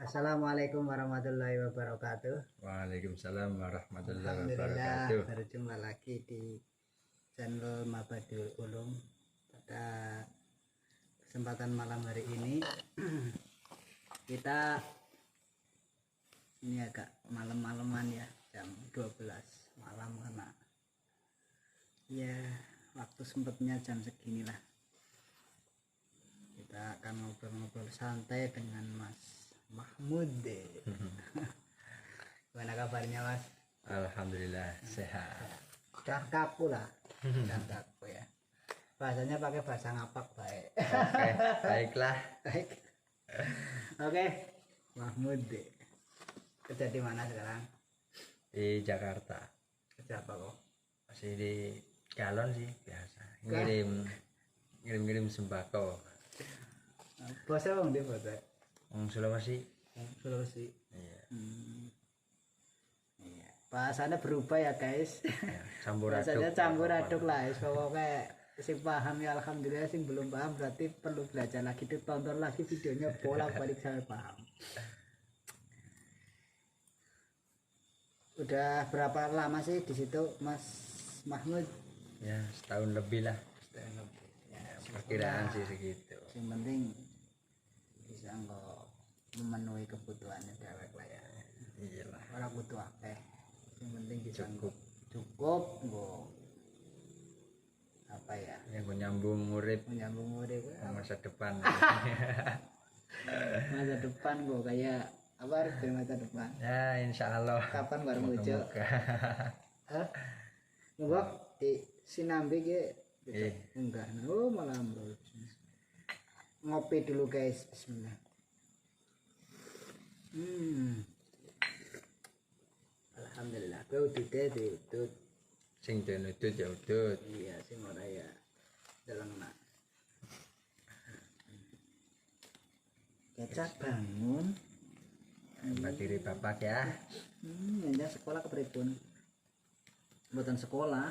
Assalamualaikum warahmatullahi wabarakatuh. Waalaikumsalam warahmatullahi Alhamdulillah wabarakatuh. berjumpa lagi di channel Mabadul Ulum. Pada kesempatan malam hari ini kita ini agak malam-malaman ya, jam 12 malam karena ya waktu sempatnya jam seginilah. Kita akan ngobrol-ngobrol santai dengan Mas Mahmud. Gimana kabarnya Mas? Alhamdulillah sehat. Udah kaku lah. Udah kaku ya. Bahasanya pakai bahasa ngapak baik. Oke, baiklah. Baik. Oke, Mahmud. Kerja di mana sekarang? Di Jakarta. Kerja apa kok? Masih di galon sih biasa. Ngirim sembako. Bosnya bang dia bosnya. Sulawesi. Sulawesi. Iya. Iya. Bahasanya berubah ya guys. Ya, campur Bahasanya aduk. campur aduk lah. Pokoknya sing paham ya alhamdulillah, sing belum paham berarti perlu belajar lagi, ditonton lagi videonya bolak-balik sampai paham. Udah berapa lama sih di situ Mas Mahmud? Ya, setahun lebih lah. Setahun lebih. Ya, Perkiraan sih segitu. yang penting bisa nggak memenuhi kebutuhannya dewek lah ya. Iyalah. Orang butuh apa? Yang penting bisa Cukup. nggak apa ya? Yang gue nyambung urip Menyambung urip masa depan. masa depan gue kayak apa harus dari masa depan? Ya, insya Allah. Kapan baru muncul? Moga-moga. Hah? Nggak di Sinambi gitu. Eh. Enggak. Oh malah bro. Ngopi dulu guys. Bismillah. Alhamdulillah. Gue udah diutut. Sing den udut ya udut. Iya sing ora ya dalang nak. Kecap bangun. Mbak diri bapak ya. Nyanya sekolah kepripun? Mboten sekolah.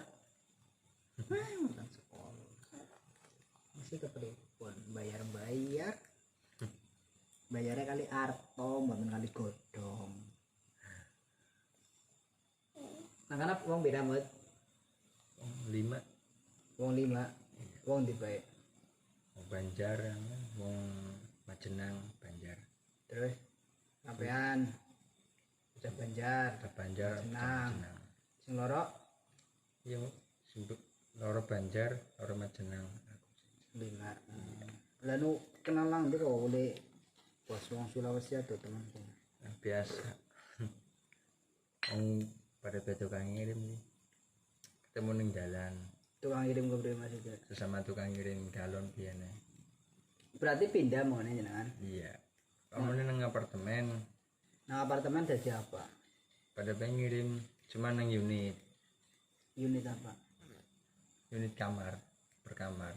Mboten sekolah. Masih kepripun? Bayar-bayar. Bayarnya kali arto, mboten kali godhong. Nah, karena wong beda banget. 5 Wong 5. Wong di bae. Banjar, wong Majenang, Banjar. Terus sampean bisa Banjar, Ada Banjar, Majenang. Majenang. Sing loro Iya, sibuk loro Banjar, loro Majenang. 5. Lalu kenal lang kok oleh bos wong Sulawesi atau temanku. Nah, biasa. Wong pada tukang ngirim sih. Ketemu ning jalan, Tukang kirim ke Brebes juga. sesama tukang ngirim galon biasa. Berarti pindah mau nih jenengan. Iya. Kamu nang apartemen, Nah apartemen jadi apa? pada pengen ngirim cuma nang unit Apa? kamar per kamar.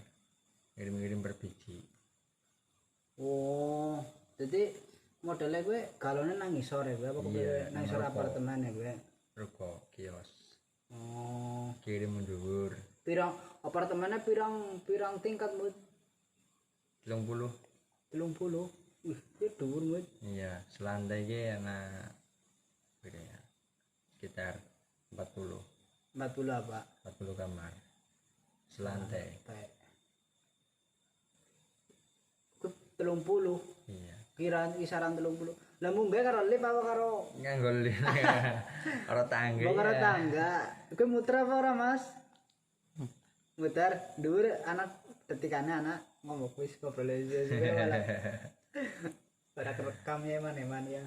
Ngirim-ngirim per biji. Oh, jadi modelnya gue galonnya nang isor ya gue, apa gue Iya, nang nang isor ruko. apartemen ya gue. Ruko kios. Oh, Kirim mundur. pirang apartemennya pirang tingkat mut 30. 30. Wih, itu dhuwur mut. Iya, selantai ge anak beda ya. Sekitar 40 40 apa? 40 kamar. Selantai. Baik. Ku 30. Iya. Kisaran 30. Lah munggah karo lip apa karo Nganggol ora tangga. karo Ya. tangga? Kowe muter apa ora, Mas? Muter dhuwur anak ketikane anak ngomong wis ngobrol aja malah. Pada kerekamnya eman ya.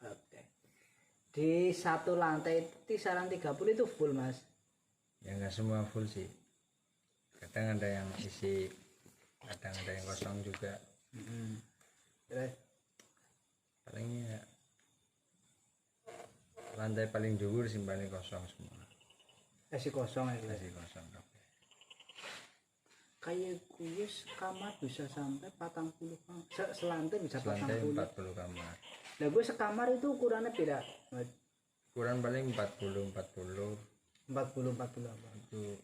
Oke. Di satu lantai itu kisaran 30 itu full, Mas. Ya enggak semua full sih. Kadang ada yang isi, kadang ada yang kosong juga. Terus Palingnya lantai paling dhuwur sih paling kosong semua. isi kosong ya. Masih kosong kabeh. Kayak gue sekamar bisa sampai 40 kamar. Selantai bisa Selantai 40. 40 kamar. Nah, gue sekamar itu ukurannya beda. Ukuran paling 40 40 apa? itu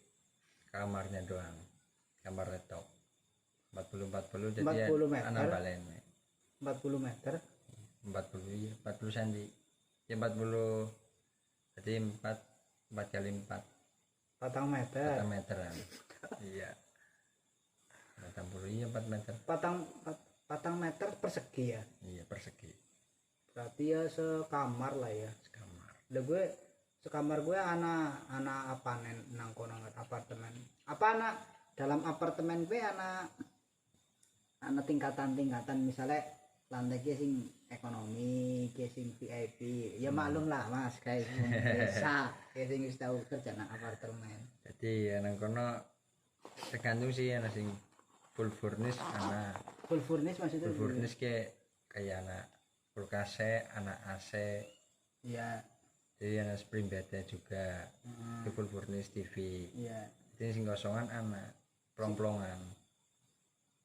kamarnya doang. Kamar laptop. 40 jadi 40 meter. anak balen. 40 meter. 40, iya 40 cm ya 40, jadi 4 kali 4 4 meter 4 meteran. Iya 40, iya 4 meter. 4 meter persegi ya, Iya persegi berarti ya sekamar lah ya. sekamar. Lah gue sekamar gue anak apa nang kono apartemen apa anak dalam apartemen gue anak tingkatan misalnya lantai ki sing ekonomi ki sing VIP ya maklum lah mas kayak desa kayak sing wis tau kerja nang apartemen. Jadi nang kono tergantung sih ana sing full furnish, ana Full furnish maksudnya full furnish kayak anak kulkas, anak AC, ya. jadi anak spring bed juga, itu full furnish TV. Iya. Jadi sing kosongan anak plong-plongan.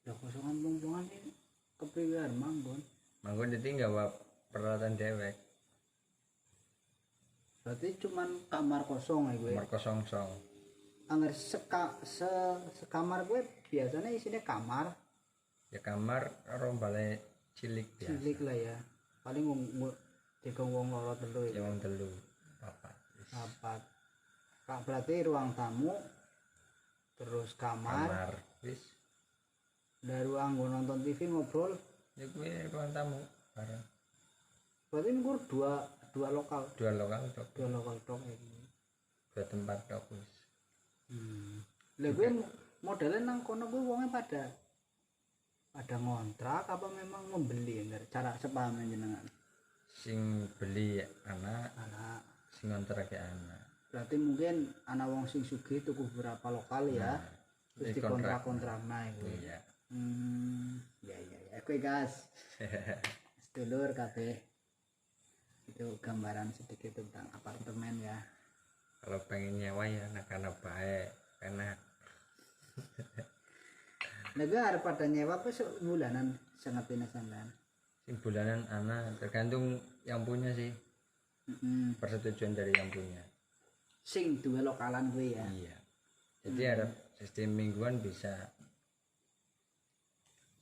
Ya kosongan plong-plongan ini kepriwe manggon. Manggon jadi nggak bawa peralatan dewek. Berarti cuman kamar kosong ya gue. Kamar kosong. Angger sekamar gue biasanya isinya kamar. Ya kamar karo balai cilik biasa. Cilik lah ya. Paling dikong wong loro telu Ya wong telu, papat. Papat. Kak berarti ruang tamu terus kamar wis. Dari ruang gue nonton TV ngobrol. Ya gue ruang tamu bareng. Berarti ini gue dua lokal. Dua lokal tok. Ini. Dua tempat tok wis. Lah gue modelnya nang kono gue wongnya pada ngontrak apa memang membeli ya cara sepaham jenengan. Sing beli anak, sing ngontrak ya anak. Berarti mungkin anak wong sing sugih tuku beberapa lokal ya. Terus dikontrak-kontrak naik. Iya. Ya. Oke guys. Sedulur kabeh. Itu gambaran sedikit tentang apartemen ya. Kalau pengen nyewa ya anak-anak baik, enak. Negar pada nyewa apa sebulanan sangat sampean. Sing bulanan anak tergantung yang punya sih. Persetujuan dari yang punya. Sing dua lokalan gue ya. Iya. Jadi ada sistem mingguan bisa.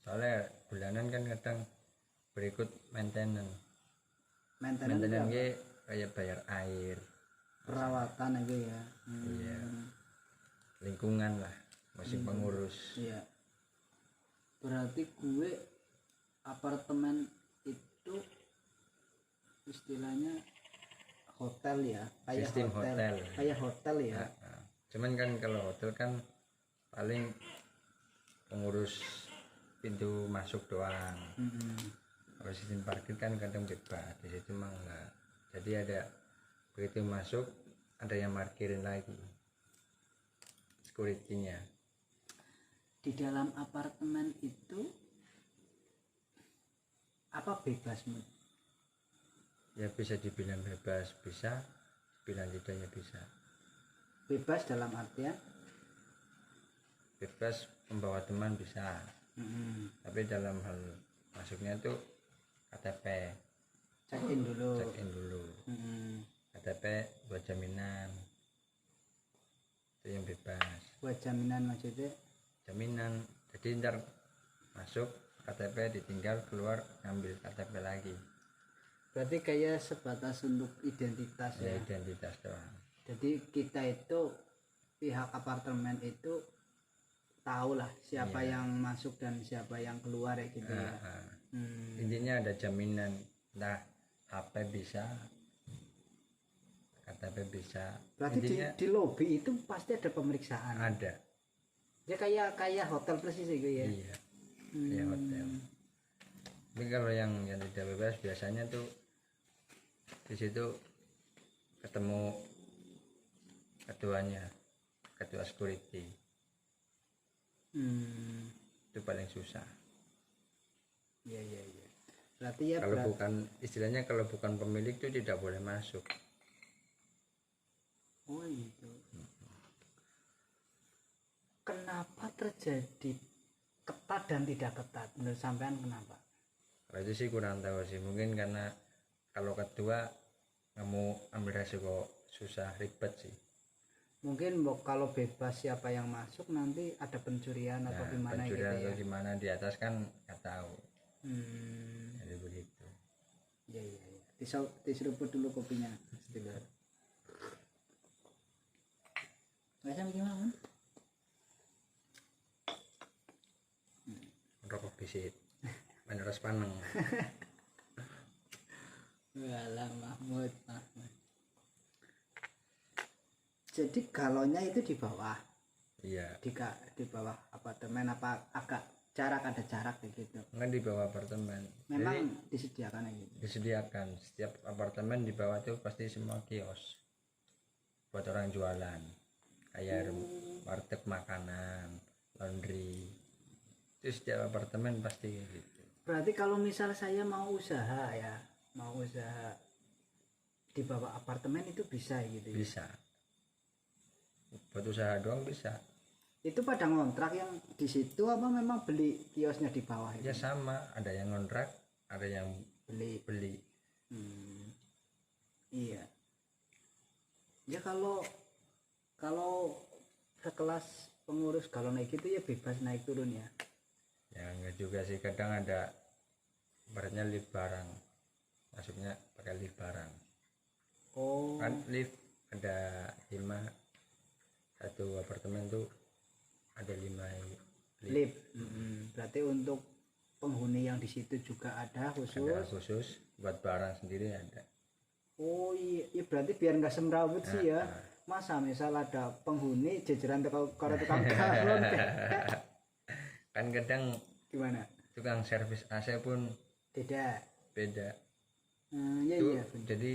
Soalnya bulanan kan kadang berikut maintenance kayak bayar air, perawatan aja ya. Iya. Lingkungan lah, masih pengurus. Iya. Berarti gue apartemen itu istilahnya hotel ya, kayak sistem hotel. Kayak hotel ya. Nah. Cuman kan kalau hotel kan paling pengurus pintu masuk doang. Kalau sistem parkir kan kadang bebas, di situ mah enggak. Jadi ada begitu masuk ada yang parkirin lagi security-nya. Di dalam apartemen itu apa bebas? Ya bisa dibilang bebas, bisa dibilang tidak ya bisa. Bebas dalam artian bebas membawa teman bisa. Tapi dalam hal masuknya itu KTP check in dulu. KTP buat jaminan itu yang bebas. Buat jaminan maksudnya? Jaminan, jadi ntar masuk KTP ditinggal keluar ngambil KTP lagi. Berarti kayak sebatas untuk identitas ya? Identitas doang. Jadi kita itu pihak apartemen itu tahu lah siapa yang masuk dan siapa yang keluar ya gitu ya. Intinya ada jaminan, entah HP bisa, KTP bisa. Berarti intinya, di lobi itu pasti ada pemeriksaan. Ada. Ya kayak hotel persis gitu ya. Iya. Kayak hotel. Tapi kalau yang tidak bebas biasanya tuh di situ ketemu ketuanya, ketua security. Itu paling susah. Iya. Berarti ya kalau bukan istilahnya kalau bukan pemilik itu tidak boleh masuk. Oh itu. Kenapa terjadi ketat dan tidak ketat menurut sampean kenapa? Kalau itu sih kurang tahu sih, mungkin karena kalau ketua kamu ambil resiko susah ribet sih. Mungkin kalau bebas siapa yang masuk nanti ada pencurian atau gimana pencurian gitu atau ya. gimana di atas kan nggak tahu. Jadi begitu. diseruput dulu kopinya sedulur. Rasanya gimana? rokok bisit menerus paneng. Walah Mahmud. Jadi galonnya itu di bawah. Iya, Di bawah apartemen apa agak jarak, ada jarak kayak gitu. nggak di bawah apartemen. Memang disediakan kayak gitu. Disediakan setiap apartemen di bawah itu pasti semua kios buat orang jualan, kayak warteg makanan, laundry, itu setiap apartemen pasti kayak gitu. Berarti kalau misal saya mau usaha di bawah apartemen itu bisa gitu ya? Bisa buat usaha doang bisa. Itu pada ngontrak yang di situ apa memang beli kiosnya di bawah itu? Ya sama, ada yang ngontrak, ada yang beli. Iya. Ya kalau sekelas pengurus kalau naik itu ya bebas naik turun ya. Ya enggak juga sih, kadang ada ibaratnya lift barang, masuknya pakai lift barang. Oh. Kan lift ada 5, satu apartemen tuh ada 5 Lift. Berarti untuk penghuni yang di situ juga ada khusus. ada khusus buat barang sendiri ada. Oh iya, ya berarti biar nggak semrawut sih ya. Masa misal ada penghuni jajaran tukang galon Kan kadang gimana? tukang servis AC pun Tidak. beda. Ya Tuh, iya. jadi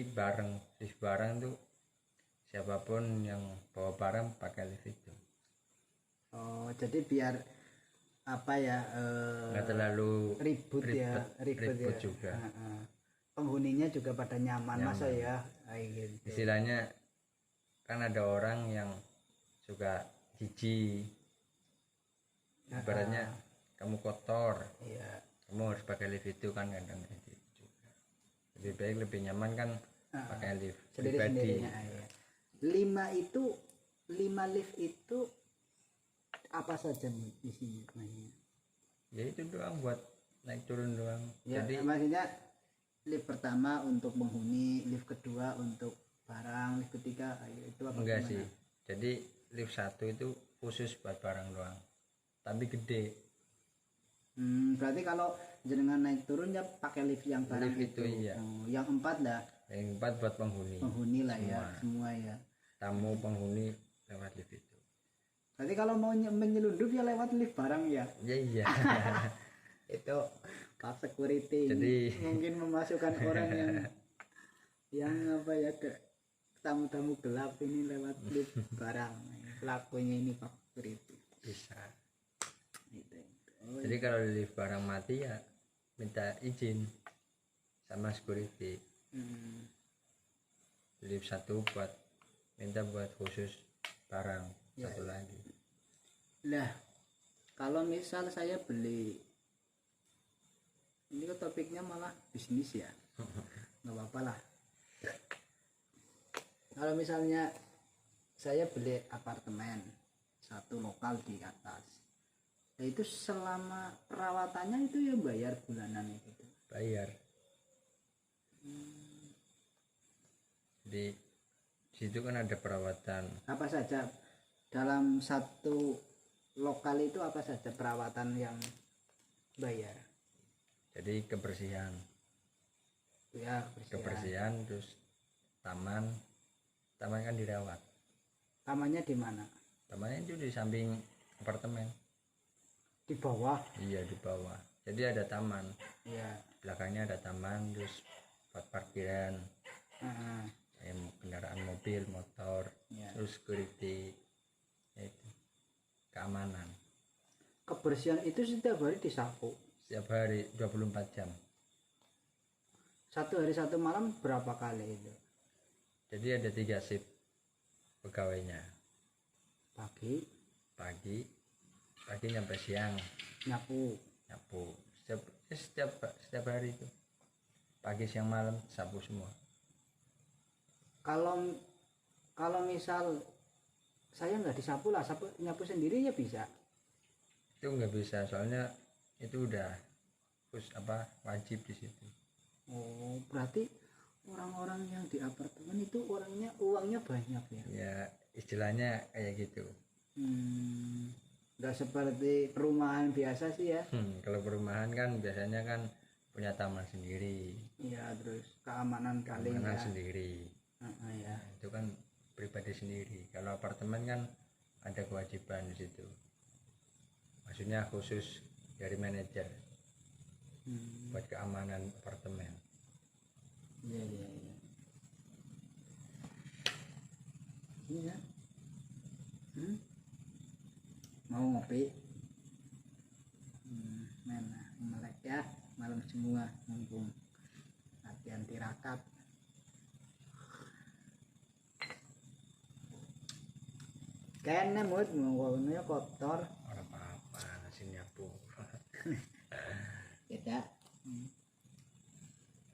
lift barang tuh siapapun yang bawa barang pakai lift itu. Oh, jadi biar apa ya? Nggak terlalu Ribut ya. juga. Penghuninya juga pada nyaman. Masa ya kayak gitu. Istilahnya kan ada orang yang suka jijik, ibaratnya kamu kotor, Iya. kamu harus pakai lift itu kan, kadang gitu juga. Lebih baik lebih nyaman kan pakai lift pribadi. Sendirinya ya. 5 lift itu apa saja isinya? Ya itu doang buat naik turun doang. Ya, Jadi maksudnya lift pertama untuk penghuni, lift kedua untuk barang, lift ketiga itu apa? enggak gimana? sih. Jadi lift 1 itu khusus buat barang doang. Tapi gede. Berarti kalau jenengan naik turun ya pakai lift yang barang Lift itu, iya. Oh, yang 4 dah Yang 4 buat penghuni. penghuni lah ya, semua ya. Tamu penghuni lewat lift itu. Berarti kalau mau menyelundup ya lewat lift barang ya. Ya iya. Itu Pak security Jadi mungkin memasukkan orang yang apa ya ke tamu-tamu gelap ini lewat lift barang. Pelakunya ini Pak security. bisa. Gitu. Oh, Jadi kalau lift barang mati ya minta izin sama security. Lift 1 buat minta buat khusus barang satu lagi. Lah, kalau misal saya beli, ini kan topiknya malah bisnis ya, nggak apa-apa lah. Kalau misalnya saya beli apartemen satu lokal di atas, nah itu selama perawatannya itu ya bayar bulanan gitu. Bayar. Di situ kan ada perawatan. Apa saja dalam satu lokal itu apa saja perawatan yang bayar? Jadi kebersihan, Ya, kebersihan terus taman kan dirawat. tamannya di mana? Tamannya itu di samping apartemen. Di bawah. Iya di bawah. Jadi ada taman. Ya. Belakangnya ada taman terus buat parkiran. Kendaraan mobil, motor, Ya. terus security, ya itu keamanan. Kebersihan itu setiap hari disapu. Setiap hari 24 jam. Satu hari satu malam berapa kali itu? Jadi ada 3 shift pegawainya. Pagi Pagi sampai siang nyapu. Setiap hari itu. Pagi, siang, malam sapu semua. Kalau misal saya nggak disapu lah, nyapu sendiri ya bisa. Itu nggak bisa soalnya itu udah wajib di situ. Oh, berarti orang-orang yang di apartemen itu uangnya banyak ya? Ya istilahnya kayak gitu. Nggak seperti perumahan biasa sih ya. Kalau perumahan kan biasanya kan punya taman sendiri, Iya, terus keamanan kali keamanan ya. sendiri. Ya. Itu kan pribadi sendiri. Kalau apartemen kan ada kewajiban di situ. Maksudnya khusus dari manajer buat keamanan apartemen. Iya. Iya. Mau ngopi? Melek ya, malam semua mumpung latihan tirakat. Kayaknya mood ngomongnya kotor. Orang apa nasi nyapu. Beda.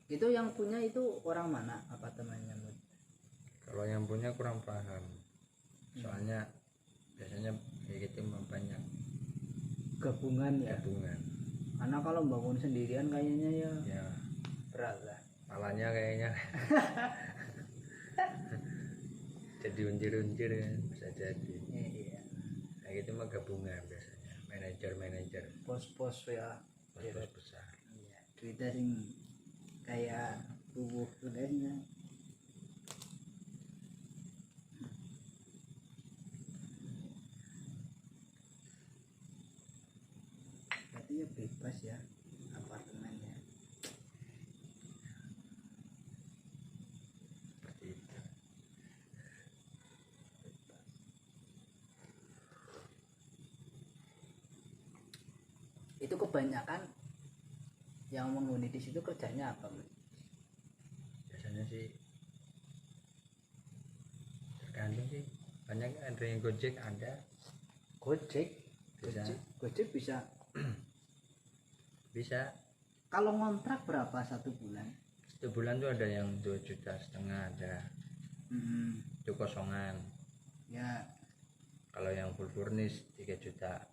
Itu yang punya itu orang mana apartemennya mood? Kalau yang punya kurang paham. Soalnya biasanya kayak gitu banyak Gabungan ya. gabungan. Karena kalau bangun sendirian kayaknya Ya berat lah. palanya kayaknya jadi unjir-unjir kan, bisa jadi. Iya. Nah gitu mah gabungan biasanya, manajer Pos-pos ya. pos besar. Iya. Duitnya sing kayak tubuh guysnya. Berarti ya bebas ya apartemennya. Seperti itu. Itu kebanyakan yang menghuni di situ kerjanya apa? Biasanya sih tergantung sih, banyak ada yang Gojek, ada Gojek bisa. Bisa. Kalau ngontrak berapa satu bulan? Satu bulan tuh ada yang 2,5 juta ada. Itu kosongan. Ya. Kalau yang full furnish 3,5 juta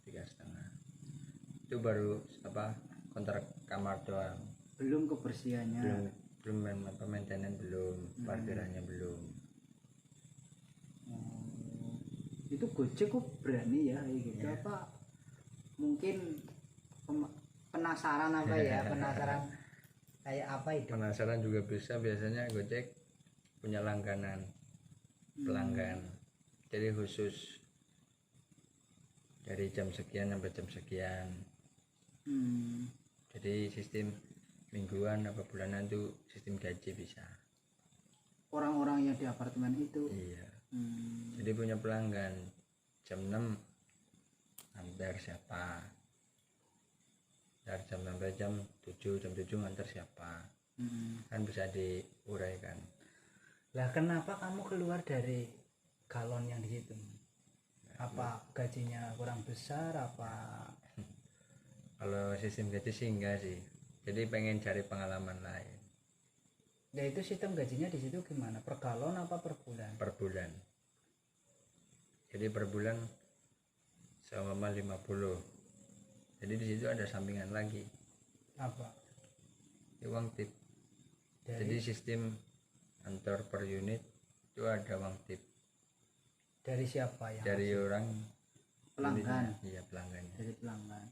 3,5. Itu baru apa, kontrak kamar doang. Belum kebersihannya. Belum maintenance belum, parkirannya belum. Itu Gojek kok berani ya kayak gitu. Apa mungkin penasaran apa ya, penasaran kayak apa itu? Penasaran juga bisa. Biasanya Gojek punya langganan pelanggan, jadi khusus dari jam sekian sampai jam sekian. Jadi sistem mingguan apa bulanan tuh sistem gaji bisa. Orang-orang yang di apartemen itu. Iya. Jadi punya pelanggan jam 6 antar siapa, dari jam sampai jam 7 antar siapa. Kan bisa diuraikan. Lah kenapa kamu keluar dari galon yang di situ? Apa gajinya kurang besar apa? Kalau sistem gaji sih enggak sih, jadi pengen cari pengalaman lain. Ya itu sistem gajinya di situ gimana? Per galon apa per bulan? Per bulan. Jadi per bulan selama 50. Jadi di situ ada sampingan lagi. Apa? Uang tip. Jadi sistem antar per unit itu ada uang tip. Dari siapa ya? Dari orang pelanggan. Iya, pelanggannya. Dari pelanggan.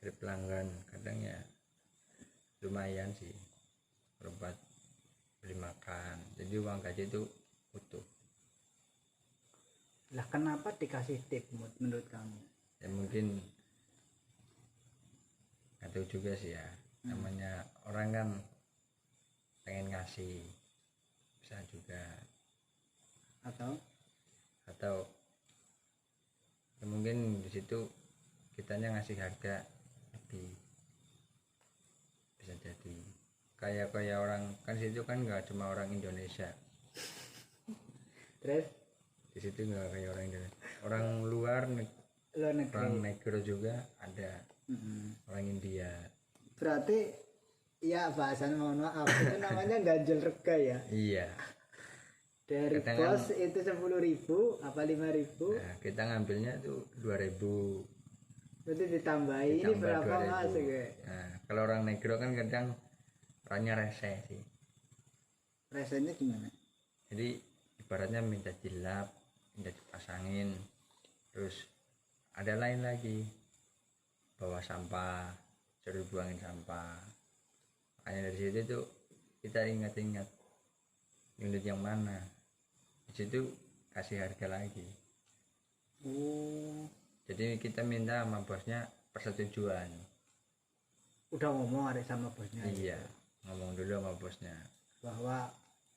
Dari pelanggan kadang ya lumayan sih, berobat, beli makan. Jadi uang gaji itu utuh. Lah kenapa dikasih tip menurut kamu? Ya mungkin nggak tahu juga sih ya, namanya orang kan pengen ngasih, bisa juga. Atau ya mungkin di situ kitanya ngasih harga lebih, bisa jadi kayak orang kan situ kan nggak cuma orang Indonesia. Terus Di situ nggak kayak orang Indonesia, orang luar orang negro juga ada. Orang India. Berarti ya bahasan mohon maaf itu namanya ganjel rega ya. Iya. Dari Kadang bos itu 10.000 apa 5.000? Nah, kita ngambilnya tuh 2.000. berarti ditambahi ini Ditambah berapa 2000. mas ya? Nah, kalau orang negro kan kadang orangnya rese sih. Rasanya gimana? Jadi ibaratnya minta dilap, minta dipasangin, terus ada lain lagi bawa sampah, suruh buangin sampah. Hanya dari situ tuh kita ingat-ingat unit yang mana, di situ kasih harga lagi. Oh, Jadi kita minta sama bosnya persetujuan. udah ngomong ada sama bosnya Iya, ngomong dulu sama bosnya. bahwa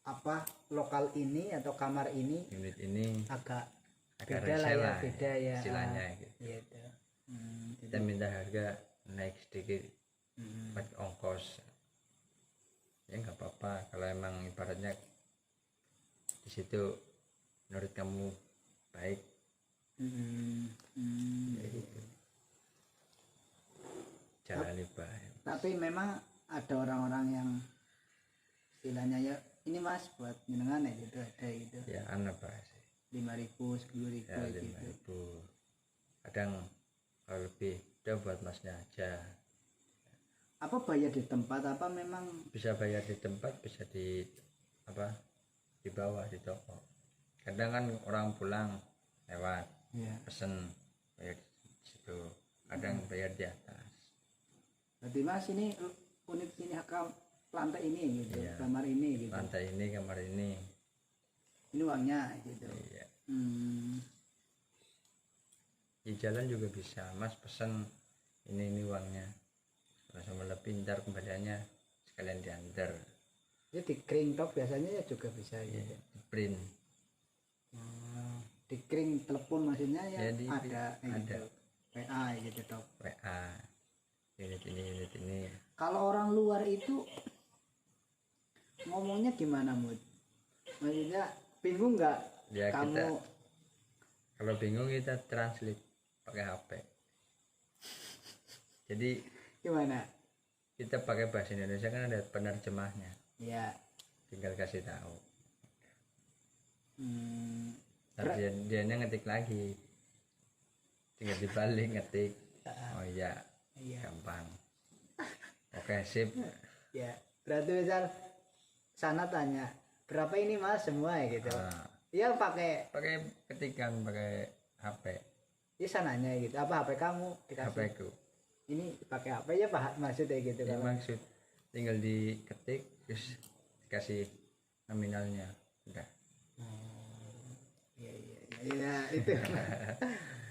apa lokal ini atau kamar ini Unit ini agak agak beda lah rese ya, lah, beda ya. istilahnya gitu. Gitu. Kita minta harga naik sedikit Hmm. buat ongkos. Ya nggak apa-apa kalau emang ibaratnya di situ menurut kamu baik. Ya gitu. Jalani baik. Tapi memang ada orang-orang yang istilahnya ya ini mas buat jenengan ya gitu ada gitu Ya anak bahas 5.000 10.000 ya gitu. 5.000. Kadang kalau lebih udah buat masnya aja. Apa bayar di tempat apa memang Bisa bayar di tempat, bisa di apa di bawah di toko. Kadang kan orang pulang lewat ya pesen bayar di situ, kadang bayar di atas. berarti mas ini unit sini lantai ini gitu Iya. kamar ini gitu Lantai ini, kamar ini. ini uangnya gitu. Iya. Di jalan juga bisa, mas pesen ini uangnya, langsung lebih ntar kembaliannya sekalian diantar. Jadi di kering top biasanya ya juga bisa gitu. Di print. Di kering telepon maksudnya ya, Ya, di ada ada. gitu. WA gitu top. WA unit ini. Kalau orang luar itu ngomongnya gimana Mud? Maksudnya bingung nggak Ya kamu? kita kalau bingung kita translate pakai HP. Jadi Gimana? kita pakai bahasa Indonesia kan ada penerjemahnya, Ya. tinggal kasih tahu. Hmm, Tapi dia ngetik lagi, tinggal dibalik ngetik. Oh iya, iya. gampang. Oke sip. Ya. Berarti misal sana tanya berapa ini mas semua ya gitu. Nah, Iya pakai pakai ketikan pakai HP. ya sananya gitu. Apa HP kamu dikasih? HP ku. Ini pakai apa ya pak maksudnya gitu Ini kalau. maksud tinggal diketik terus dikasih nominalnya. Udah. Iya itu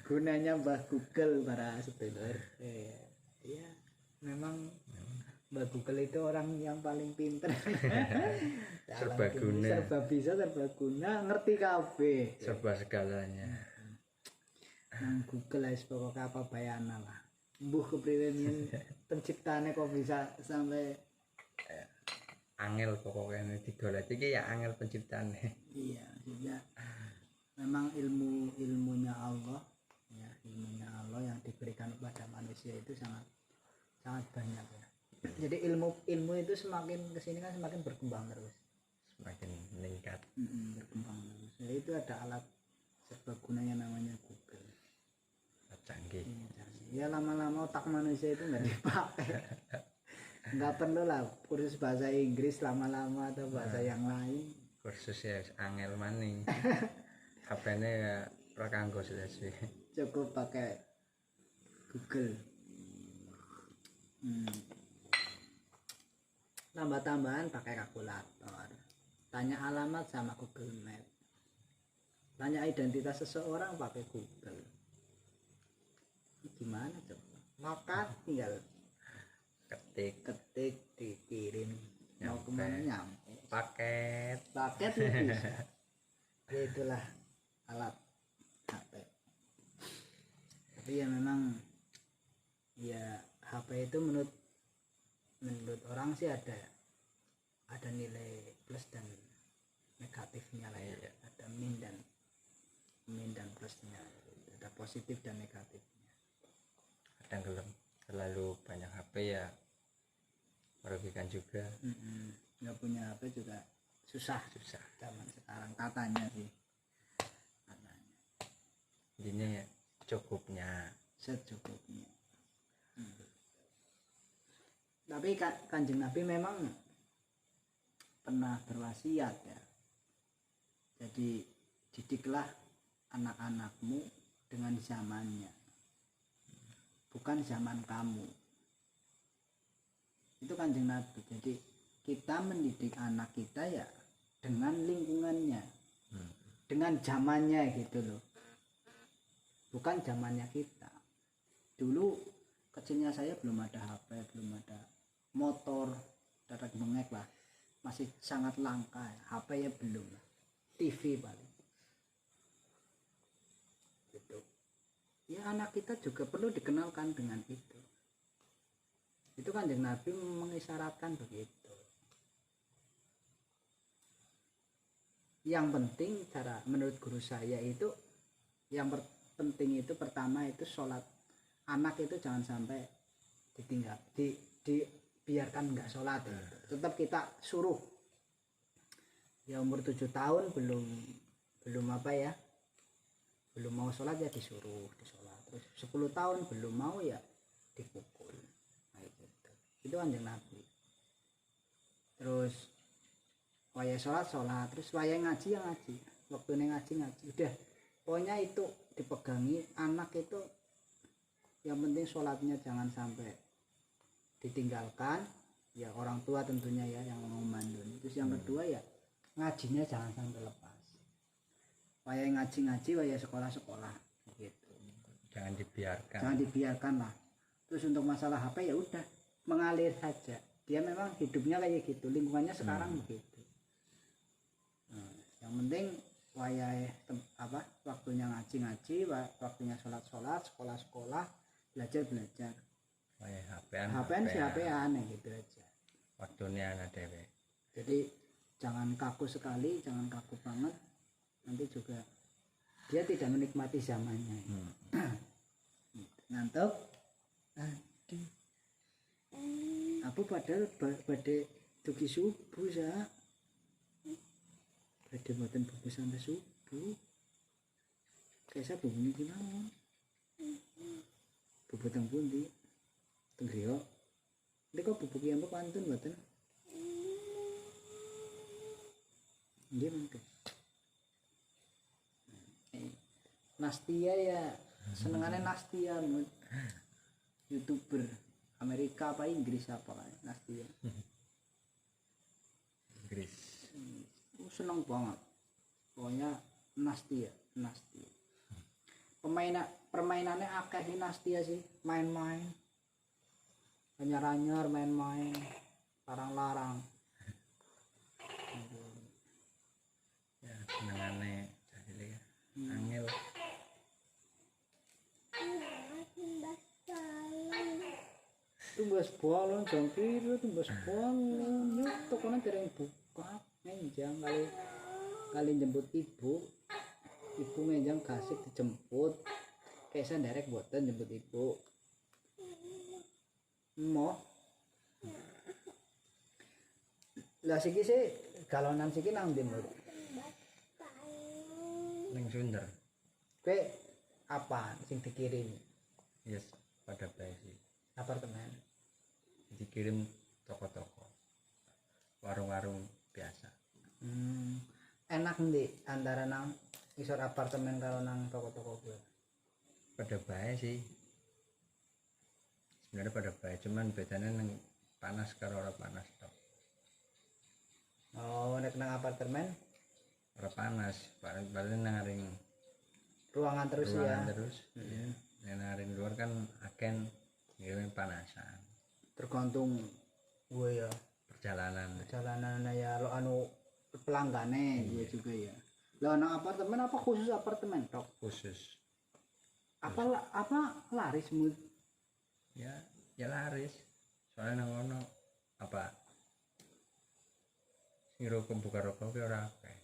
gunanya Mbah Google para sedulur. Iya memang Mbah Google itu orang yang paling pinter. Serbaguna. Serba bisa serba guna ngerti kabeh. Serba segalanya. Nang Google wis pokok apa bayana lah. Mbuh kepriwe penciptane kok bisa sampai Angel pokoknya digolek iki ya angel penciptane. iya maksudnya memang ilmunya Allah ya ilmunya Allah yang diberikan kepada manusia itu sangat sangat banyak ya. Jadi ilmu itu semakin kesini kan semakin berkembang terus. Semakin meningkat. Berkembang terus. Ya, itu ada alat serbaguna yang namanya Google. Canggih. Ya lama-lama otak manusia itu nggak dipakai. Nggak perlu lah kursus bahasa Inggris lama-lama atau bahasa yang lain. Kursus ya angel maning. HP-ne ya ora kanggo sih. Cukup pakai Google. Tambah-tambahan pakai kalkulator. Tanya alamat sama Google Map. Tanya identitas seseorang pakai Google. Gimana coba? Makan tinggal Ketik dikirim. Mau Nyampe. kemana nyampe. paket. Paket ya bisa. Ya itulah alat HP. Tapi ya memang ya HP itu menurut orang sih ada nilai plus dan negatifnya lah ya. Iya. Ada min dan plusnya. Ada positif dan negatifnya. Kadang gelem terlalu banyak HP ya merugikan juga. Nggak punya HP juga susah zaman sekarang katanya sih. Katanya. Intinya ya cukupnya secukupnya. Tapi Kanjeng Nabi memang pernah berwasiat ya. Jadi didiklah anak-anakmu dengan zamannya, bukan zaman kamu. Itu Kanjeng Nabi. Jadi kita mendidik anak kita ya dengan lingkungannya, dengan zamannya gitu loh, bukan zamannya kita. Dulu kecilnya saya belum ada HP, belum ada motor, darat bengek lah, masih sangat langka ya. HP ya belum lah, TV paling gitu. Ya anak kita juga perlu dikenalkan dengan itu. Itu Kanjeng Nabi mengisyaratkan begitu. Yang penting cara menurut guru saya itu, yang penting itu pertama itu sholat. Anak itu jangan sampai ditinggal, dibiarkan nggak sholat gitu. Tetap kita suruh. Ya umur 7 tahun belum apa ya, belum mau sholat ya disuruh disolat. Terus 10 tahun belum mau ya dipukul. Nah, gitu. Itu Kanjeng Nabi. Terus waya sholat, terus waya ngaji ya ngaji, waktunya ngaji. Udah, pokoknya itu dipegangi. Anak itu yang penting sholatnya jangan sampai ditinggalkan, ya orang tua tentunya ya yang mau mandun. Terus yang kedua ya ngajinya jangan sampai lepas. Waya ngaji, waya sekolah gitu. Jangan dibiarkan lah. Terus untuk masalah HP ya udah mengalir saja. Dia memang hidupnya kayak gitu, lingkungannya sekarang begitu. Nah, yang penting waya waktunya ngaji, waktunya sholat, sekolah, belajar. Waya HP-an gitu aja. Waktunya anak dewe. Jadi jangan kaku sekali, jangan kaku banget. Nanti juga dia tidak menikmati zamannya. Ngantuk? Aduh. Aku padahal badhe dugi subuh sa. Badhe mboten buku sampai subuh. Kayak saya bunyi gimana? Bubuk teng pundi? Teng griya. Nek kok bubuk yang pantun mboten? Nggih mangke. Nastia ya, senengannya Nastia, YouTuber Amerika apa Inggris apa kan Nastia. Inggris. Seneng banget. Pokoknya Nastia. Permainannya akeh di Nastia sih, main-main. Anyar-anyar main-main, larang-larang. Ya, senengane jadi ya. Angel. Tumbas balon jam piro tumbas balon yuk tokonya dereng buka ngenjang kali jemput ibu ngenjang kasih dijemput kayak saya derek buatan jemput ibu mau lah siki sih galonan siki nang ndi Mbak? Ning Sunda. Kowe apa sing dikirim? Yes, pada baik sih. Apartemen. Dikirim toko-toko, warung-warung biasa. Enak ndi antara nang isor apartemen karo nang toko-toko gue? Pada baik sih. Sebenarnya pada baik, cuman bedanya nang panas karo ora panas tok. Oh, nek nang apartemen Ora panas, paling nang ring ruangan terus ruangan ya. terus. Iya. Nang ring luar kan aken ngirim panasan. Tergantung gue ya Perjalanan ya lo anu pelanggane gue juga ya. Lah nang apartemen apa khusus apartemen tok? khusus. Apa laris mood? Ya laris. Soalnya nang ono apa? Sing rokok buka rokok ki ora akeh.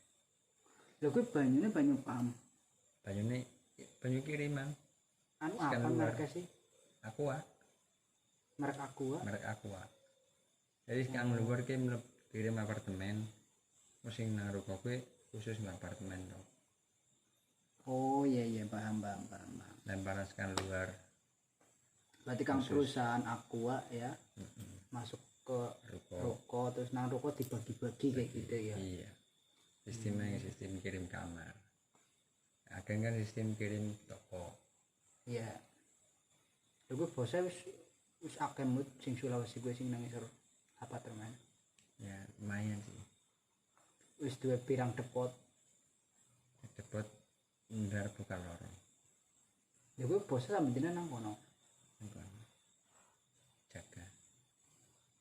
Lha kuwi banyune banyu pam. Banyune banyu kiriman. Anu apa merek sih? Aqua. Merek Aqua. Merek Aqua. Jadi kang luar ki kirim apartemen. Terus sing nang rokok kuwi khusus nang apartemen tok. Oh iya paham. Dan panas kan luar. berarti kang perusahaan Aqua ya masuk ke ruko terus nang ruko dibagi-bagi kayak gitu ya. Iya, sistemnya sistem kirim kamar, akan kan sistem kirim toko. Iya. Lha gue bosnya wis akeh mut sing Sulawesi gue sing nang isor apartemen. Ya lumayan sih. Wis duwe pirang depot. Depot ndar bukan lorong. Ya gue bosnya sampe dina nang kono. Jaga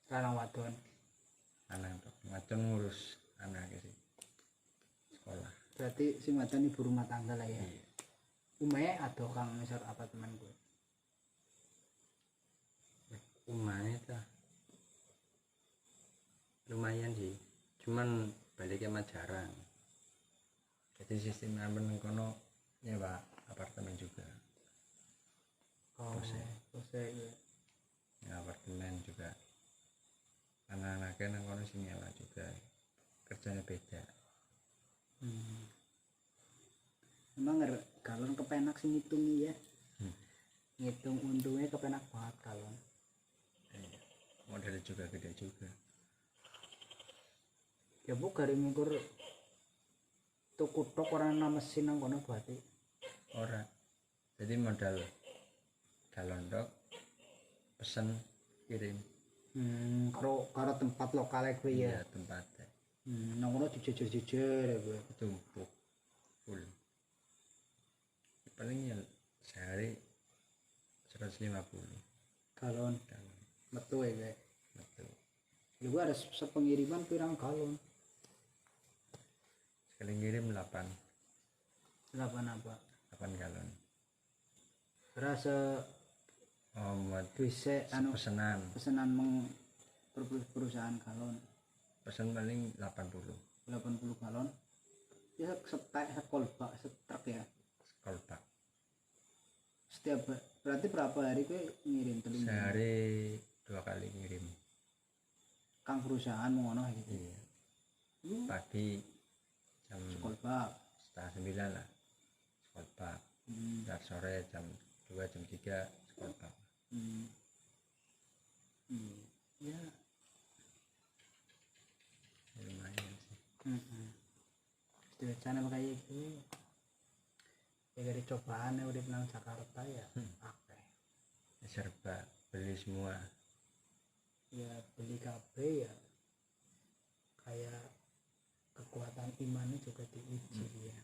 Lanang wadon. anak wadon ngurus anak sih sekolah. Berarti sing wadon ibu rumah tangga lah ya. Iya. Umahe ado kang ngisor apartemen gue. Umahnya tuh lumayan sih, cuman baliknya mah jarang. Jadi sistem aman kono nyewa apartemen juga. Oh, bosnya ya. Ya, apartemen juga anak-anaknya nang kono sing nyewa juga, kerjanya beda. Emang galon kepenak sih ngitung ya. Ngitung untungnya kepenak banget galon. Modelnya juga gede juga. Ya bu gari ngukur tuku tok orang nama mesin nang kono berarti. Ora, jadi modal galon dok pesen kirim. Karo tempat lokal gue ya. Iya, tempatnya Nang kono dijejer-jejer ya gue. tumpuk full. Paling ya sehari 150 Galon galon. metu ya gue. Betul. Ya gue ada sepengiriman pirang galon. Sekali ngirim 8 apa? galon. Rasa Buat bisa anu pesanan. pesanan perusahaan galon Pesan paling 80 galon. Ya sekolbak setruk ya. kolpak. Setiap berarti berapa hari gue ngirim telur? Sehari 2 kali ngirim. Kang perusahaan mau ngono gitu. Iya. Pagi jam Sekolbak. 8:30 lah kolpak. Dan sore jam 2 jam 3 kolpak. Ya. Lumayan sih. Setiap channel kayak gitu. Ya dari cobaan udah nang Jakarta ya. Akeh. Serba beli semua. Ya beli KB ya. Kayak kekuatan imannya juga diuji ya.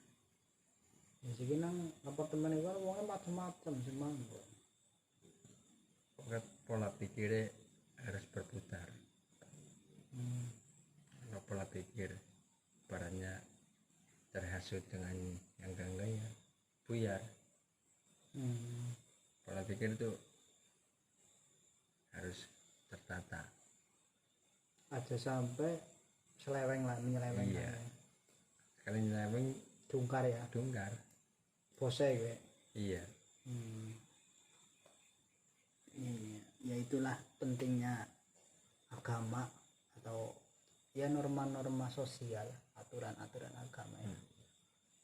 Ya sih nang apartemen itu uangnya macam-macam sih manggo. Pokoknya pola pikirnya harus berputar. Kalau pola pikir barangnya terhasut dengan yang enggak ya buyar. Pola pikir itu harus tertata. Aja sampai seleweng lah menyeleweng. Iya. Sekali nyeleweng Dungkar ya. dungkar. Bose gue. Iya. Iya, ya itulah pentingnya agama atau ya norma-norma sosial, aturan-aturan agama ya.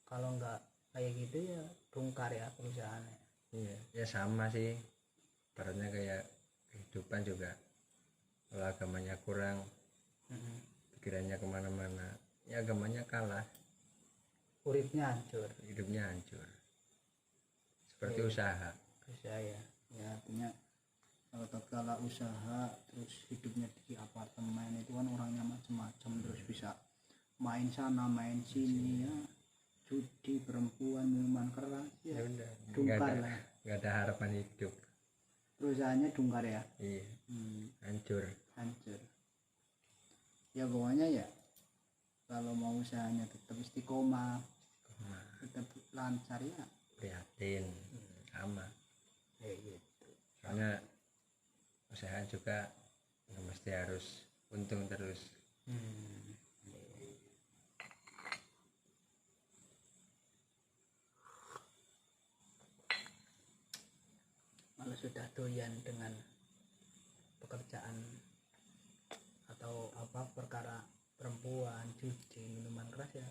Kalau nggak kayak gitu ya dungkar ya perusahaannya. Iya, ya sama sih. Baratnya kayak kehidupan juga. Kalau agamanya kurang, pikirannya kemana-mana, ya agamanya kalah, Uripnya hancur. hidupnya hancur. Seperti usaha. Saya ya artinya kalau tatkala usaha terus hidupnya di apartemen itu kan orangnya macam-macam terus bisa main sana main sini ya, judi, perempuan, minuman keras ya, Ya udah, dungkar lah. nggak ada harapan hidup. Perusahaannya dungkar ya. Iya, hancur. Hancur ya. Pokoknya ya kalau mau usahanya tetap istiqomah, tetap lancar ya Prihatin, sama. kayak gitu. Soalnya usaha juga nggak mesti harus untung terus. Kalau sudah doyan dengan pekerjaan atau apa perkara perempuan, judi, minuman keras ya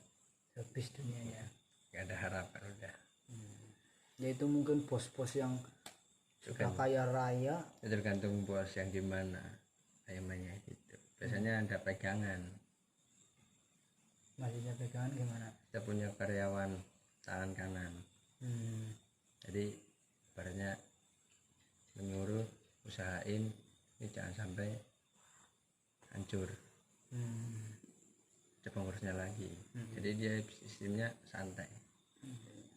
habis dunianya. Nggak ada harapan udah. Ya itu mungkin bos-bos yang sudah kaya raya. tergantung bos yang gimana ayamnya gitu. Biasanya ada pegangan, Maksudnya pegangan gimana? kita punya karyawan tangan kanan, jadi ibaratnya menyuruh usahain ini jangan sampai hancur, ada pengurusnya lagi. Jadi dia sistemnya santai.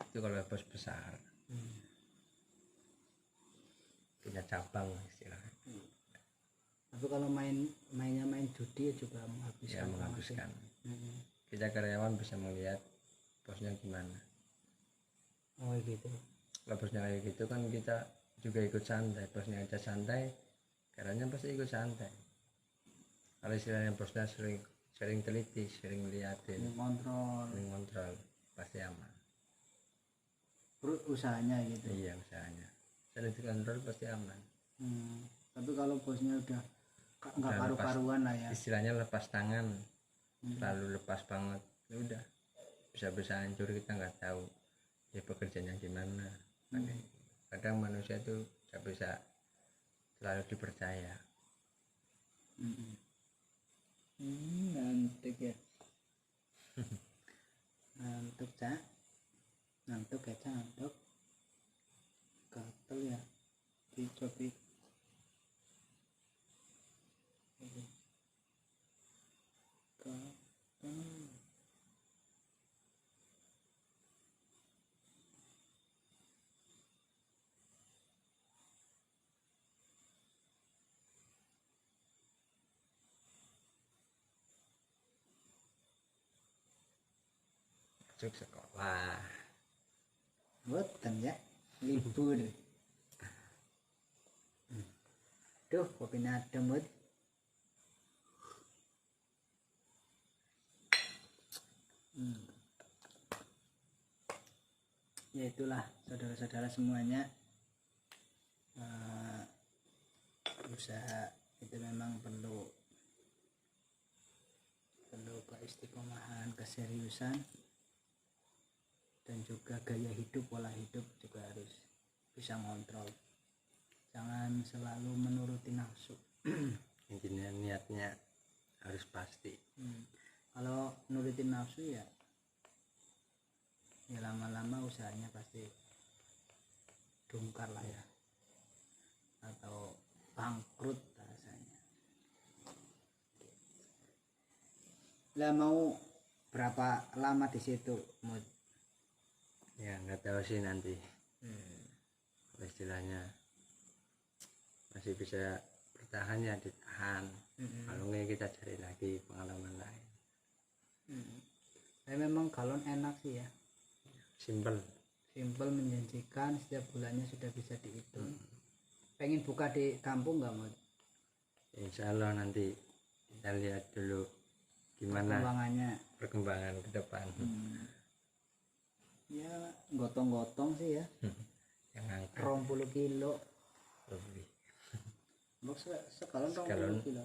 Itu kalau bos besar punya cabang istilahnya. Tapi kalau mainnya main judi ya juga Ya menghabiskan. menghabiskan. Kita karyawan bisa melihat bosnya gimana. Oh gitu. Kalau bosnya kayak gitu kan kita juga ikut santai. Bosnya aja santai, karyawannya pasti ikut santai. Kalau istilahnya bosnya sering teliti, sering liatin, sering kontrol, pasti aman. Usahanya gitu. Iya usahanya sering dikontrol pasti aman. Tapi kalau bosnya udah nggak karu-karuan lah ya, istilahnya lepas tangan, lalu lepas banget, ya udah bisa hancur, kita nggak tahu dia pekerjaannya gimana. Kadang manusia tuh nggak bisa selalu dipercaya. Ngantuk ya. Ngantuk cak, ngantuk ya cak, ngantuk. Gatel ya, dicobi. Masuk sekolah. Boten ya, libur. Duh, kopinya adem banget. Ya itulah saudara-saudara semuanya, usaha itu memang perlu keistiqomahan, keseriusan, dan juga gaya hidup, pola hidup juga harus bisa ngontrol. Jangan selalu menuruti nafsu. Intinya niatnya harus pasti. Kalau nurutin nafsu ya lama-lama usahanya pasti dongkar lah ya, atau bangkrut rasanya. Lah mau berapa lama di situ, Mut? Ya nggak tahu sih nanti. Istilahnya masih bisa bertahan ya ditahan. Kalau nggak kita cari lagi pengalaman lain. Tapi memang galon enak sih ya, Simpel, menjanjikan, setiap bulannya sudah bisa dihitung. Pengen buka di kampung nggak, Mut? insya Allah nanti kita lihat dulu gimana perkembangan ke depan. Ya gotong-gotong sih ya, Yang angkat 20 kilo. lebih. Sekalon 20 kilo.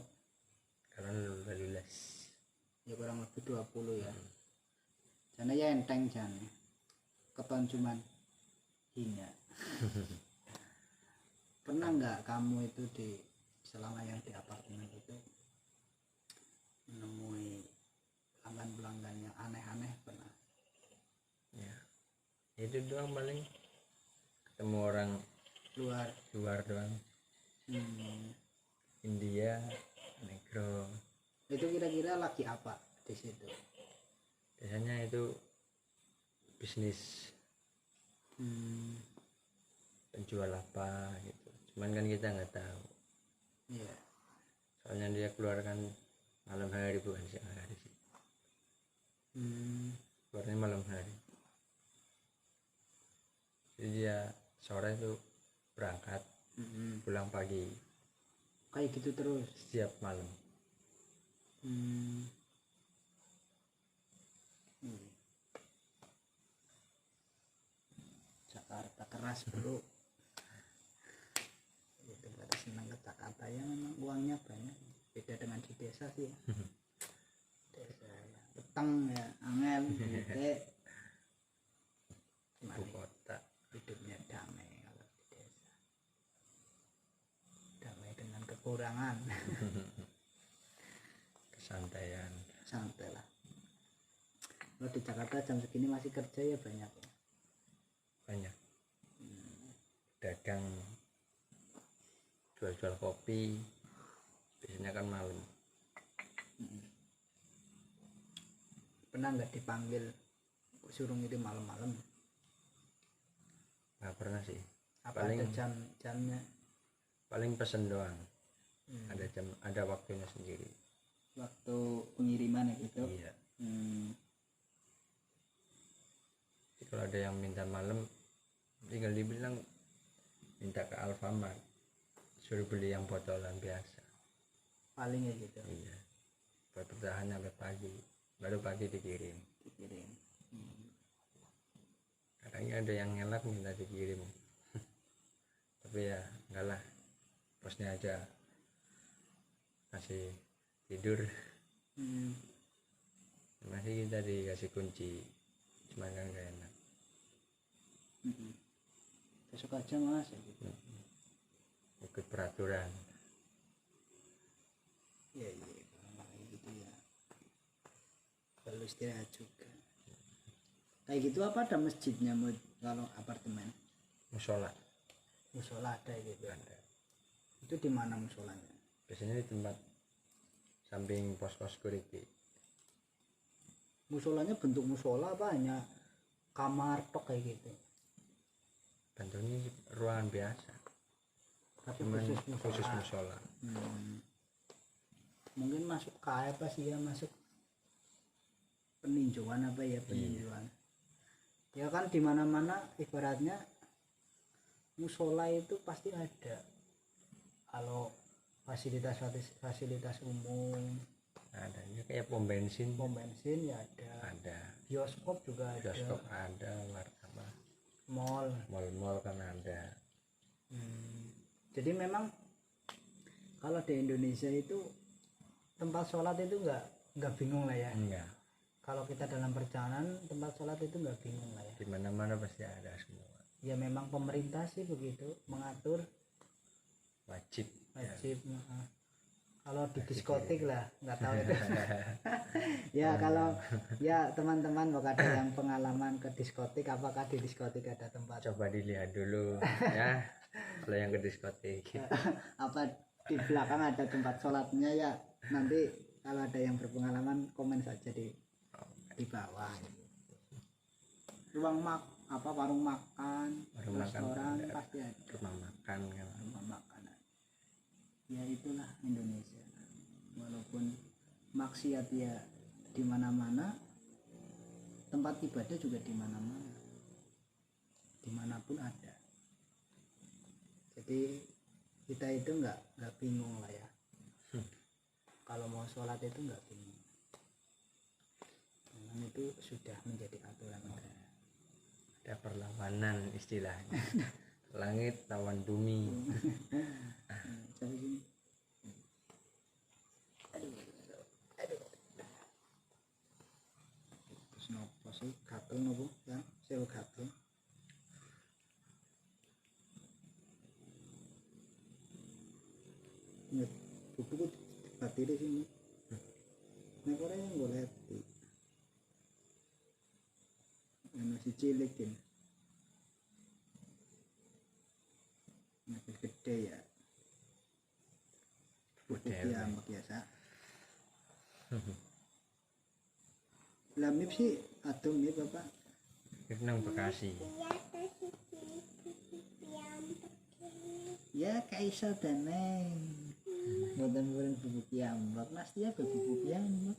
Kalau 12 Ya kurang lebih 20 ya. Jana ya enteng jana. Keton cuman hina. Pernah nggak kamu itu selama yang di apartemen itu menemui pelanggan-pelanggan yang aneh-aneh? Pernah? ya itu doang, paling ketemu orang luar doang. India, negro. Itu kira-kira lagi apa di situ? Biasanya itu bisnis, penjual apa gitu, cuman kan kita nggak tahu. Iya. Soalnya dia keluarkan malam hari, bukan siang hari sih. Keluarnya malam hari, jadi dia sore itu berangkat, pulang pagi, Kayak gitu terus setiap malam. Jakarta keras bro. Itu pada senang ke Jakarta ya, memang uangnya banyak, beda dengan di desa sih ya. Desa ya peteng ya, angel gitu. Ibu kota Hidupnya damai kalau di desa. kekurangan. Kesantaian. Santai lah. Kalau di Jakarta jam segini masih kerja ya banyak ya. Banyak dagang, jual-jual kopi, biasanya kan malam. Pernah nggak dipanggil suruh ngirim malam-malam? Nggak pernah sih, Apa paling ada jamnya? paling pesen doang. Ada jam, ada waktunya sendiri. Waktu pengiriman ya gitu. Iya. Jadi kalau ada yang minta malam, tinggal dibilang minta ke Alfamart, suruh beli yang botolan biasa. Paling ya gitu. Iya, buat bertahan sampai pagi, baru pagi dikirim. Kadangnya ada yang ngelak minta dikirim. Tapi ya enggak lah, bosnya aja masih tidur. Masih kita dikasih kunci, cuman kan gak enak. Besok aja mas ya gitu. Ikut peraturan. Iya kayak gitu ya. Perlu istirahat juga. Kayak gitu apa ada masjidnya kalau apartemen? Musola Musola ada gitu. ada. Itu di mana musolanya? Biasanya di tempat samping pos-pos security. Musolanya bentuk musola apa hanya kamar tok kayak gitu? Bentuknya ruangan biasa, Tapi cuman khusus khusus musola. musola. Mungkin masuk kayak apa sih ya, masuk peninjauan apa ya, peninjauan. Ya kan di mana-mana ibaratnya musola itu pasti ada. Kalau fasilitas umum, Adanya kayak pom bensin ya ada. ada, Bioskop juga ada. bioskop ada, apa, Mall. mall kan ada. Jadi memang kalau di Indonesia itu tempat sholat itu nggak bingung lah ya. Enggak, Kalau kita dalam perjalanan tempat sholat itu nggak bingung lah ya. di mana-mana pasti ada semua. Ya memang pemerintah sih begitu mengatur, Wajib. kalau di diskotik lah nggak tahu itu. Ya kalau ya teman-teman mau ada yang pengalaman ke diskotik, apakah di diskotik ada tempat Coba dilihat dulu ya, kalau yang ke diskotik. apa di belakang ada tempat sholatnya ya? Nanti kalau ada yang berpengalaman komen saja di bawah. Ruang warung makan, Warung makan restoran ada. pasti ada. Rumah makan kan. Rumah makanan. Ya itulah Indonesia. Walaupun maksiat ya di mana-mana, tempat ibadah juga di mana-mana. Dimanapun ada. Jadi kita itu nggak bingung lah ya. Kalau mau sholat itu nggak bingung. Memang itu sudah menjadi aturan negara. Ada perlawanan istilahnya. Langit lawan bumi. Sampai sini. Terus nopo sih gatel nopo ya? Saya gatel. Ingat buku batire sini. Nek ora yang golek. Masih cilik kan. Masih gede ya. Buku kiamat biasa. Lah mip sih atau mip apa? Itu nang Bekasi. Ya kaisa daneng. Boten buku kiamat. Nastia buku kiamat.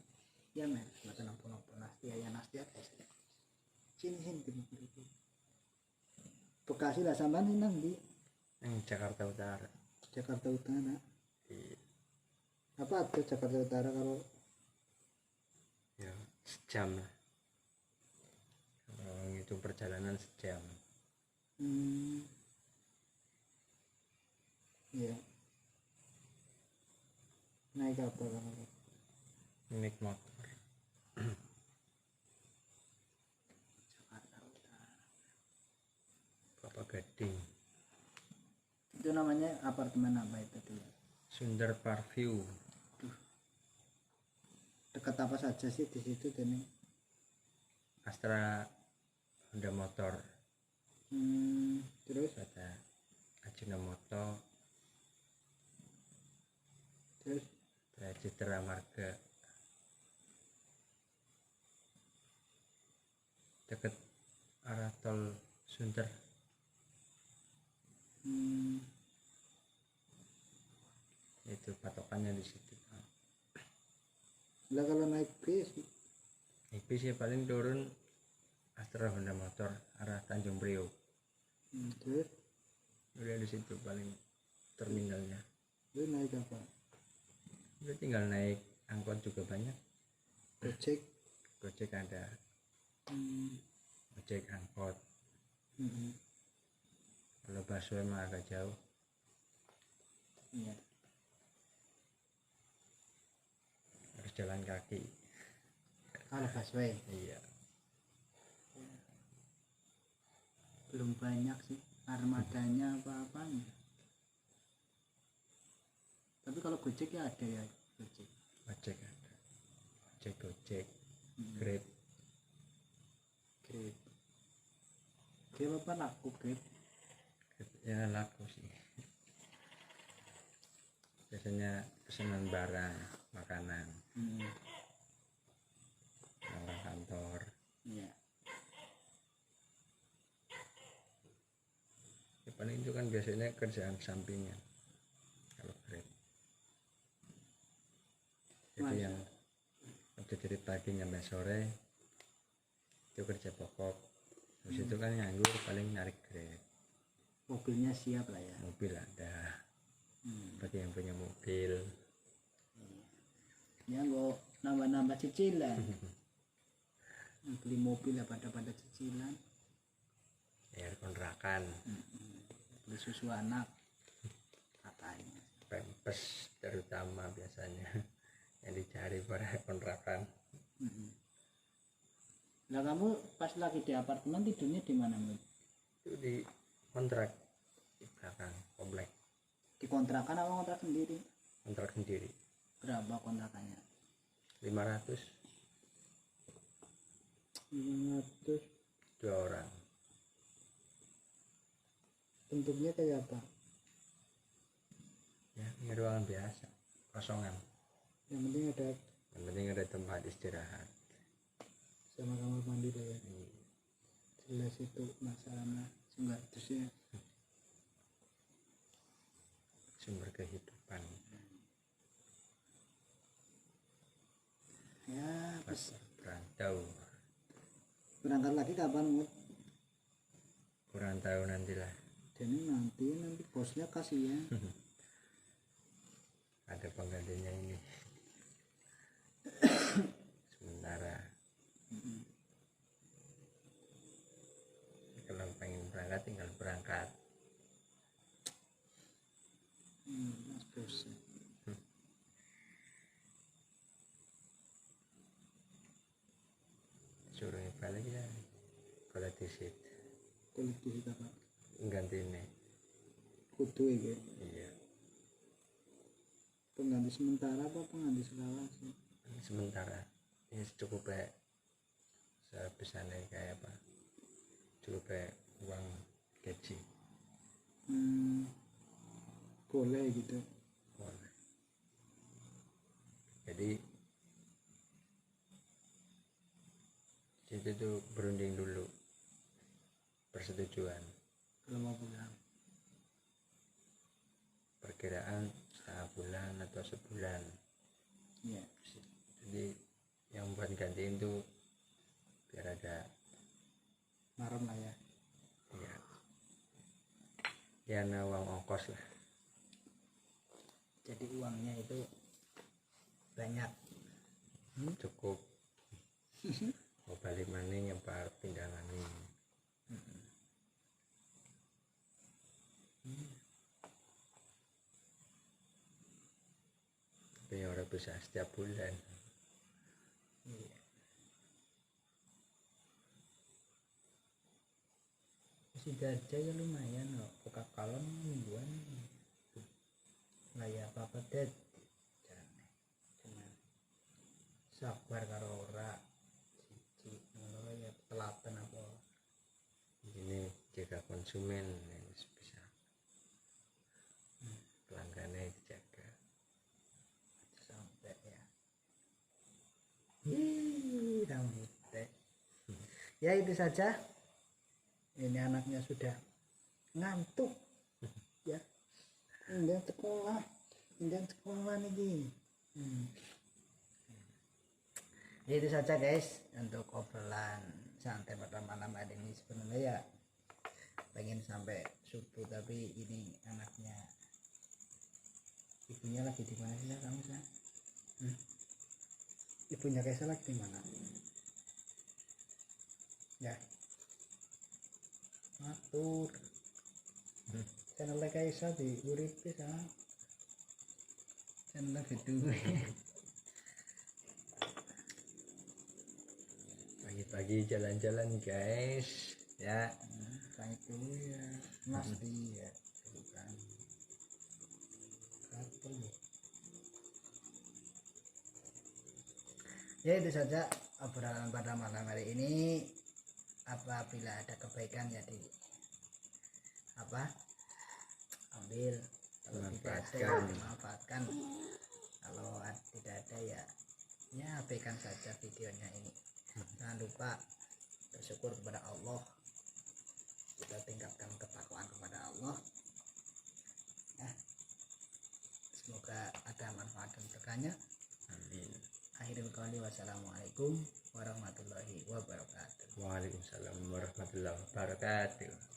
Ya men, boten napa-napa Nastia ya Nastia guys. Sini buku. Bekasi lah sampean nang ndi? Yang Jakarta Utara. Jakarta Utara. Iya. Apa tuh Jakarta Utara kalau Ya, sejam lah. Kalau itu perjalanan sejam. ya naik apa kalau Naik motor. Jakarta Utara Bapak Gading. itu namanya apartemen apa itu tuh? Sundar Parview. Dekat apa saja sih di situ Dene? Astra Honda Motor, Terus ada Ajinomoto, terus ada Citra Marga, deket arah tol Sunter. Itu patokannya di situ. lah kalau naik bis Bis ya paling turun Astra Honda Motor arah Tanjung Priok. terus Udah di situ paling terminalnya. lu naik apa? Udah tinggal naik angkot juga banyak. Gojek. Gojek ada, ojek angkot. Kalau busway mah agak jauh. Iya. Harus jalan kaki. Kalau busway Iya. belum banyak sih armadanya apa-apanya. Tapi kalau Gojek ya ada ya Gojek. Ojek ada. Gojek, Grab. Grab. Grab apa laku Grab? Ya laku sih. Biasanya pesanan barang, makanan, orang kantor. Iya. Ya, paling itu kan biasanya kerjaan sampingan kalau Grab. Jadi yang kerja dari pagi sampai sore itu kerja pokok. Terus itu kan nganggur paling narik Grab. Mobilnya siap lah ya. Mobil ada. Bagi yang punya mobil. Ya nggak nambah-nambah cicilan. Beli mobil ya pada cicilan. Bayar kontrakan. Beli susu anak katanya. Pempes terutama biasanya yang dicari pada kontrakan. Lah kamu pas lagi di apartemen tidurnya di mana, Mut? Itu di kontrak di belakang komplek. Dikontrakan apa kontrak sendiri? Kontrak sendiri. Berapa kontrakannya? 500 500. 2 orang. Bentuknya kayak apa? Ya, ini ruangan biasa, kosongan. Yang penting ada tempat istirahat. sama kamar mandi deh ya. Jelas itu masalahnya enggak terusnya. Sumber kehidupan. Ya, Pas perantau. berangkat lagi kapan, Mut? Kurang tahu nantilah. Jadi nanti bosnya kasihan. Ada penggantinya ini. Sementara. Kalau pengen berangkat tinggal berangkat. Mas bosnya. Suruh balik ya. Kalau disit Kulit di situ apa? ganti ini. Kudu iki. Iya. Pengganti sementara apa pengganti selawase? Sementara ini cukup baik. Sebesarnya kayak apa? Cukup baik uang gaji. Boleh gitu. Boleh. Jadi situ tuh berunding dulu persetujuan. Kalau mau pulang. Perkiraan setengah bulan atau sebulan. Iya. Jadi yang buat gantiin tuh biar ada Marem lah ya. Ya uang ongkos lah. Jadi uangnya itu banyak. Cukup. Mau balik maning yang pindah maning. Tapi orang bisa setiap bulan. Iya. Sidoarjo ya lumayan loh. Coca-Cola mingguan. lah ya apa deh jarane cuman sabar karo ora siji ngono ya telaten apa ini jaga konsumen yang bisa pelanggannya dijaga sampai ya sampai ya itu saja ini anaknya sudah ngantuk ya enggak sekolah nih ya itu saja guys untuk obrolan santai pada malam hari ini. Sebenarnya ya pengen sampai subuh tapi ini anaknya ibunya lagi di mana sih kamu sih? Ibunya Kaisa lagi di mana? Ya matur channel Kaisa di urip bisa channel video pagi-pagi jalan-jalan guys ya. kayak dulu ya pasti ya bukan kartu ya itu saja obrolan pada malam hari ini. Apabila ada kebaikan ya di apa ambil, kalau tidak ada ya dimanfaatkan, kalau tidak ada ya abaikan saja videonya ini. Jangan lupa bersyukur kepada Allah, kita tingkatkan ketakwaan kepada Allah ya. Semoga ada manfaat dan berkahnya, Amin. akhirul qouli wassalamualaikum warahmatullahi wabarakatuh. Waalaikumsalam warahmatullahi wabarakatuh.